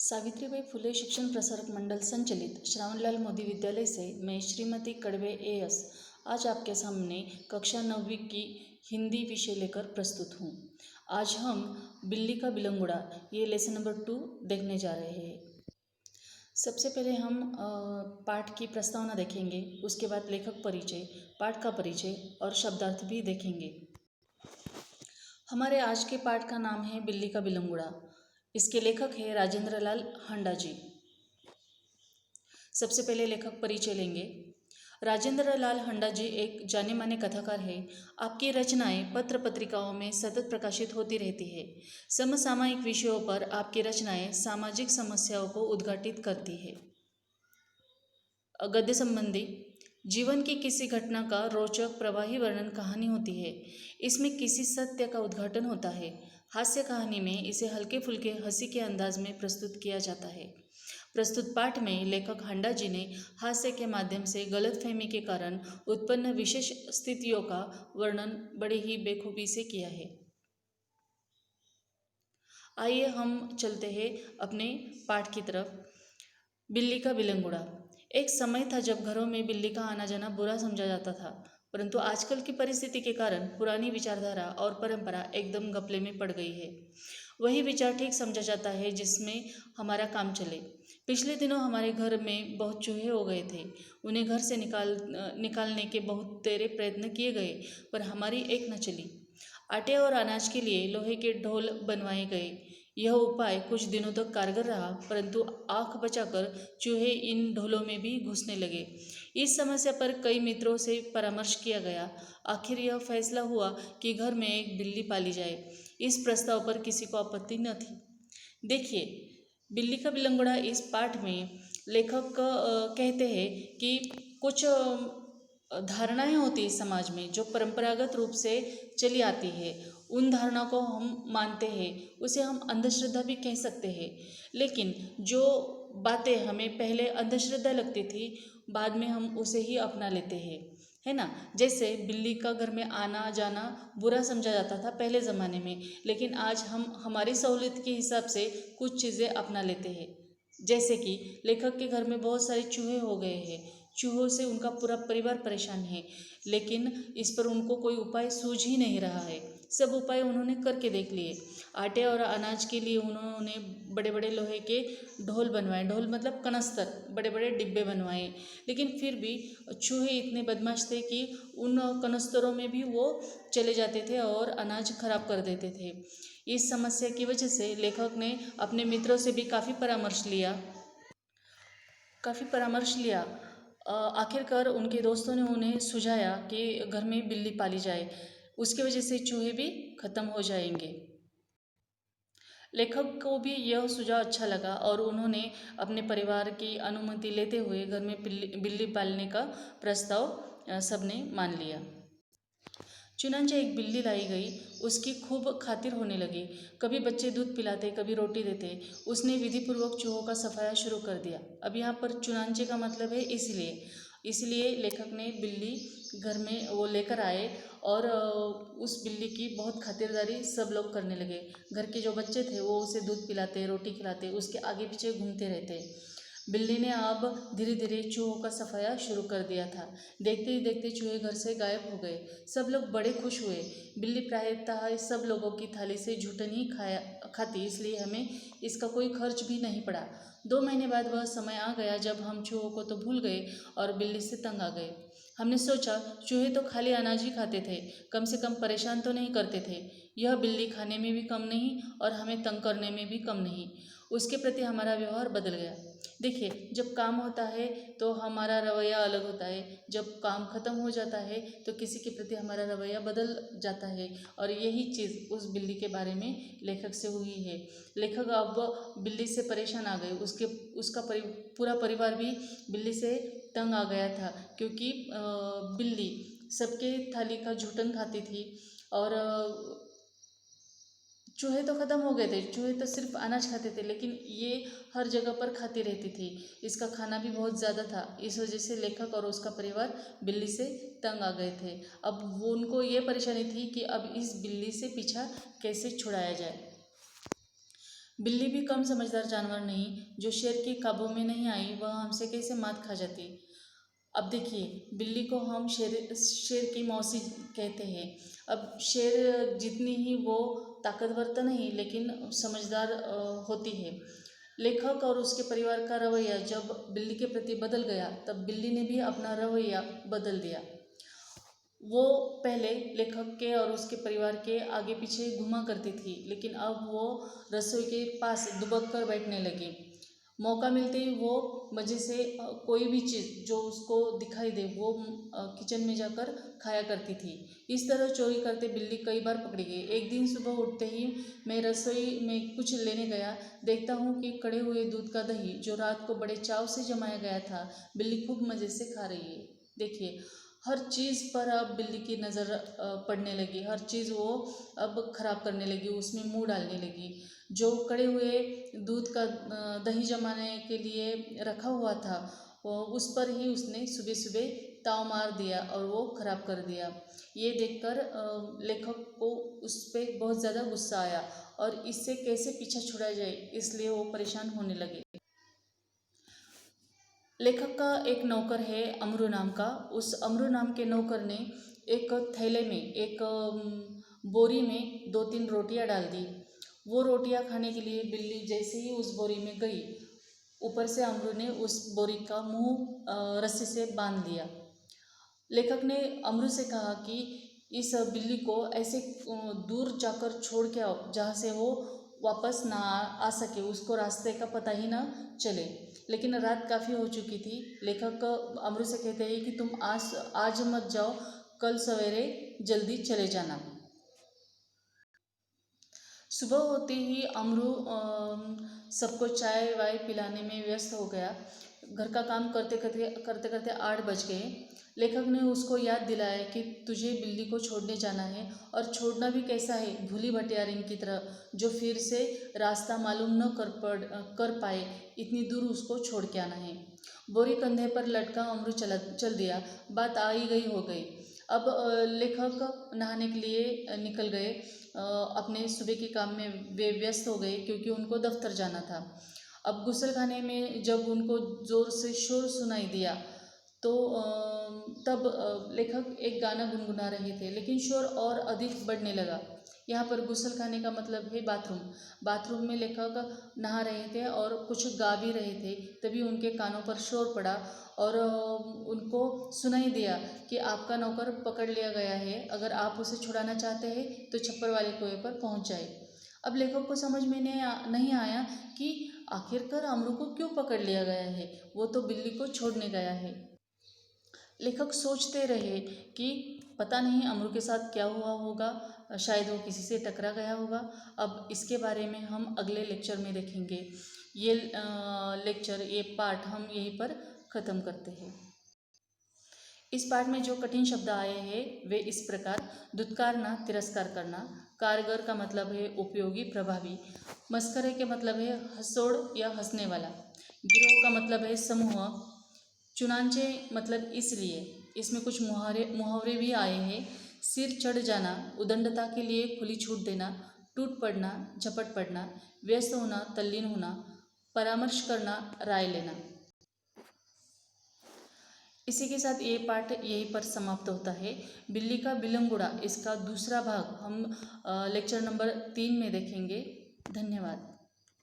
सावित्रीबाई फुले शिक्षण प्रसारक मंडल संचालित श्रावणलाल मोदी विद्यालय से मैं श्रीमती कड़वे एएस आज आपके सामने कक्षा 9वीं की हिंदी विषय लेकर प्रस्तुत हूँ। आज हम बिल्ली का बिलंगुड़ा ये लेसन नंबर 2 देखने जा रहे हैं। सबसे पहले हम पाठ की प्रस्तावना देखेंगे, उसके बाद लेखक परिचय, पाठ का परिचय और शब्दार्थ भी देखेंगे। हमारे आज के पाठ का नाम है बिल्ली का बिलंगुड़ा। इसके लेखक है राजेंद्र लाल हांडा जी। सबसे पहले लेखक परिचय लेंगे। राजेंद्र लाल हांडा जी एक जाने माने कथाकार हैं। आपकी रचनाएं पत्र पत्रिकाओं में सतत प्रकाशित होती रहती है। समसामयिक विषयों पर आपकी रचनाएं सामाजिक समस्याओं को उद्घाटित करती है। गद्य संबंधी जीवन की किसी घटना का रोचक प्रवाही वर्णन कहानी होती है। इसमें किसी सत्य का उद्घाटन होता है। हास्य कहानी में इसे हल्के फुल्के हंसी के अंदाज में प्रस्तुत किया जाता है। प्रस्तुत पाठ में लेखक हांडा जी ने हास्य के माध्यम से गलतफहमी के कारण उत्पन्न विशेष स्थितियों का वर्णन बड़े ही बेखूबी से किया है। आइए हम चलते हैं अपने पाठ की तरफ। बिल्ली का बिलंगुड़ा। एक समय था जब घरों में बिल्ली का आना जाना बुरा समझा जाता था, परंतु आजकल की परिस्थिति के कारण पुरानी विचारधारा और परंपरा एकदम घपले में पड़ गई है। वही विचार ठीक समझा जाता है जिसमें हमारा काम चले। पिछले दिनों हमारे घर में बहुत चूहे हो गए थे। उन्हें घर से निकालने के बहुत तेरे प्रयत्न किए गए, पर हमारी एक न चली। आटे और अनाज के लिए लोहे के ढोल बनवाए गए। यह उपाय कुछ दिनों तक कारगर रहा, परंतु आँख बचाकर चूहे इन ढोलों में भी घुसने लगे। इस समस्या पर कई मित्रों से परामर्श किया गया। आखिर यह फैसला हुआ कि घर में एक बिल्ली पाली जाए। इस प्रस्ताव पर किसी को आपत्ति न थी। देखिए, बिल्ली का बिलंगुड़ा इस पाठ में लेखक कहते हैं कि कुछ धारणाएं होती है समाज में जो परंपरागत रूप से चली आती है। उन धारणा को हम मानते हैं, उसे हम अंधश्रद्धा भी कह सकते हैं। लेकिन जो बातें हमें पहले अंधश्रद्धा लगती थी, बाद में हम उसे ही अपना लेते हैं, है ना। जैसे बिल्ली का घर में आना जाना बुरा समझा जाता था पहले ज़माने में, लेकिन आज हम हमारी सहूलियत के हिसाब से कुछ चीज़ें अपना लेते हैं। जैसे कि लेखक के घर में बहुत सारे चूहे हो गए हैं। चूहों से उनका पूरा परिवार परेशान है, लेकिन इस पर उनको कोई उपाय सूझ ही नहीं रहा है। सब उपाय उन्होंने करके देख लिए। आटे और अनाज के लिए उन्होंने बड़े बड़े लोहे के ढोल बनवाए। ढोल मतलब कनस्तर, बड़े बड़े डिब्बे बनवाए, लेकिन फिर भी चूहे इतने बदमाश थे कि उन कनस्तरों में भी वो चले जाते थे और अनाज खराब कर देते थे। इस समस्या की वजह से लेखक ने अपने मित्रों से भी काफ़ी परामर्श लिया। आखिरकार उनके दोस्तों ने उन्हें सुझाया कि घर में बिल्ली पाली जाए, उसकी वजह से चूहे भी खत्म हो जाएंगे। लेखक को भी यह सुझाव अच्छा लगा और उन्होंने अपने परिवार की अनुमति लेते हुए घर में बिल्ली पालने का प्रस्ताव सबने मान लिया। चुनांचे एक बिल्ली लाई गई। उसकी खूब खातिर होने लगी। कभी बच्चे दूध पिलाते, कभी रोटी देते। उसने विधिपूर्वक चूहों का सफाया शुरू कर दिया। अब यहाँ पर चुनांचे का मतलब है इसलिए लेखक ने बिल्ली घर में वो लेकर आए और उस बिल्ली की बहुत खातिरदारी सब लोग करने लगे। घर के जो बच्चे थे वो उसे दूध पिलाते, रोटी खिलाते, उसके आगे पीछे घूमते रहते। बिल्ली ने अब धीरे धीरे चूहों का सफाया शुरू कर दिया था। देखते ही देखते चूहे घर से गायब हो गए। सब लोग बड़े खुश हुए। बिल्ली प्रायतः सब लोगों की थाली से झूठन ही खाती, इसलिए हमें इसका कोई खर्च भी नहीं पड़ा। 2 महीने बाद वह समय आ गया जब हम चूहों को तो भूल गए और बिल्ली से तंग आ गए। हमने सोचा चूहे तो खाली अनाज ही खाते थे, कम से कम परेशान तो नहीं करते थे। यह बिल्ली खाने में भी कम नहीं और हमें तंग करने में भी कम नहीं। उसके प्रति हमारा व्यवहार बदल गया। देखिए, जब काम होता है तो हमारा रवैया अलग होता है, जब काम खत्म हो जाता है तो किसी के प्रति हमारा रवैया बदल जाता है। और यही चीज़ उस बिल्ली के बारे में लेखक से हुई है। लेखक अब बिल्ली से परेशान आ गए। उसका पूरा परिवार भी बिल्ली से तंग आ गया था, क्योंकि बिल्ली सबके थाली का झूठन खाती थी और चूहे तो ख़त्म हो गए थे। चूहे तो सिर्फ अनाज खाते थे, लेकिन ये हर जगह पर खाती रहती थी। इसका खाना भी बहुत ज़्यादा था। इस वजह से लेखक और उसका परिवार बिल्ली से तंग आ गए थे। अब वो उनको ये परेशानी थी कि अब इस बिल्ली से पीछा कैसे छुड़ाया जाए। बिल्ली भी कम समझदार जानवर नहीं, जो शेर के काबू में नहीं आई वह हमसे कैसे मात खा जाती। अब देखिए, बिल्ली को हम शेर शेर की मौसी कहते हैं। अब शेर जितनी ही वो ताकतवर तो नहीं, लेकिन समझदार होती है। लेखक और उसके परिवार का रवैया जब बिल्ली के प्रति बदल गया, तब बिल्ली ने भी अपना रवैया बदल दिया। वो पहले लेखक के और उसके परिवार के आगे पीछे घुमा करती थी, लेकिन अब वो रसोई के पास दुबक कर बैठने लगी। मौका मिलते ही वो मज़े से कोई भी चीज़ जो उसको दिखाई दे वो किचन में जाकर खाया करती थी। इस तरह चोरी करते बिल्ली कई बार पकड़ी गई। एक दिन सुबह उठते ही मैं रसोई में कुछ लेने गया, देखता हूँ कि कड़े हुए दूध का दही जो रात को बड़े चाव से जमाया गया था, बिल्ली खूब मज़े से खा रही है। देखिए, हर चीज़ पर अब बिल्ली की नज़र पड़ने लगी। हर चीज़ वो अब ख़राब करने लगी, उसमें मुँह डालने लगी। जो कड़े हुए दूध का दही जमाने के लिए रखा हुआ था, उस पर ही उसने सुबह सुबह ताव मार दिया और वो ख़राब कर दिया। ये देखकर लेखक को उस पर बहुत ज़्यादा गुस्सा आया और इससे कैसे पीछा छुड़ाया जाए, इसलिए वो परेशान होने लगे। लेखक का एक नौकर है अमरू नाम का। उस अमरू नाम के नौकर ने एक थैले में, एक बोरी में 2-3 रोटियां डाल दी। वो रोटियां खाने के लिए बिल्ली जैसे ही उस बोरी में गई, ऊपर से अमरू ने उस बोरी का मुंह रस्सी से बांध लिया। लेखक ने अमरू से कहा कि इस बिल्ली को ऐसे दूर जाकर छोड़ के आओ जहाँ से वो वापस ना आ सके, उसको रास्ते का पता ही ना चले। लेकिन रात काफ़ी हो चुकी थी। लेखक अमरू से कहते हैं कि तुम आज मत जाओ, कल सवेरे जल्दी चले जाना। सुबह होते ही अमरू सबको चाय वाय पिलाने में व्यस्त हो गया। घर का काम करते करते 8 बज गए। लेखक ने उसको याद दिलाया कि तुझे बिल्ली को छोड़ने जाना है, और छोड़ना भी कैसा है, भूली भटियारिन की तरह, जो फिर से रास्ता मालूम न कर पाए, इतनी दूर उसको छोड़ के आना है। बोरी कंधे पर लटका अमरू चल दिया। बात आई गई हो गई। अब लेखक नहाने के लिए निकल गए। अपने सुबह के काम में वे व्यस्त हो गए, क्योंकि उनको दफ्तर जाना था। अब गुस्लखाने में जब उनको ज़ोर से शोर सुनाई दिया, तो तब लेखक एक गाना गुनगुना रहे थे, लेकिन शोर और अधिक बढ़ने लगा। यहाँ पर गुस्लखाने का मतलब है बाथरूम। बाथरूम में लेखक नहा रहे थे और कुछ गा भी रहे थे। तभी उनके कानों पर शोर पड़ा और उनको सुनाई दिया कि आपका नौकर पकड़ लिया गया है, अगर आप उसे छुड़ाना चाहते हैं तो छप्पर वाले कुएं पर पहुँच जाए। अब लेखक को समझ में नहीं आया कि आखिरकार अमरू को क्यों पकड़ लिया गया है, वो तो बिल्ली को छोड़ने गया है। लेखक सोचते रहे कि पता नहीं अमरू के साथ क्या हुआ होगा, शायद वो किसी से टकरा गया होगा। अब इसके बारे में हम अगले लेक्चर में देखेंगे। ये लेक्चर, ये पाठ हम यहीं पर ख़त्म करते हैं। इस पाठ में जो कठिन शब्द आए हैं वे इस प्रकार: दुत्कारना, तिरस्कार करना। कारगर का मतलब है उपयोगी, प्रभावी। मस्करे के मतलब है हंसोड़ या हंसने वाला। गिरोह का मतलब है समूह। चुनांचे मतलब इसलिए। इसमें कुछ मुहावरे भी आए हैं। सिर चढ़ जाना, उदंडता के लिए खुली छूट देना, टूट पड़ना, झपट पड़ना, व्यस्त होना, तल्लीन होना, परामर्श करना, राय लेना। इसी के साथ ये पाठ यहीं पर समाप्त होता है। बिल्ली का बिलंगुड़ा, इसका दूसरा भाग हम लेक्चर नंबर 3 में देखेंगे। धन्यवाद।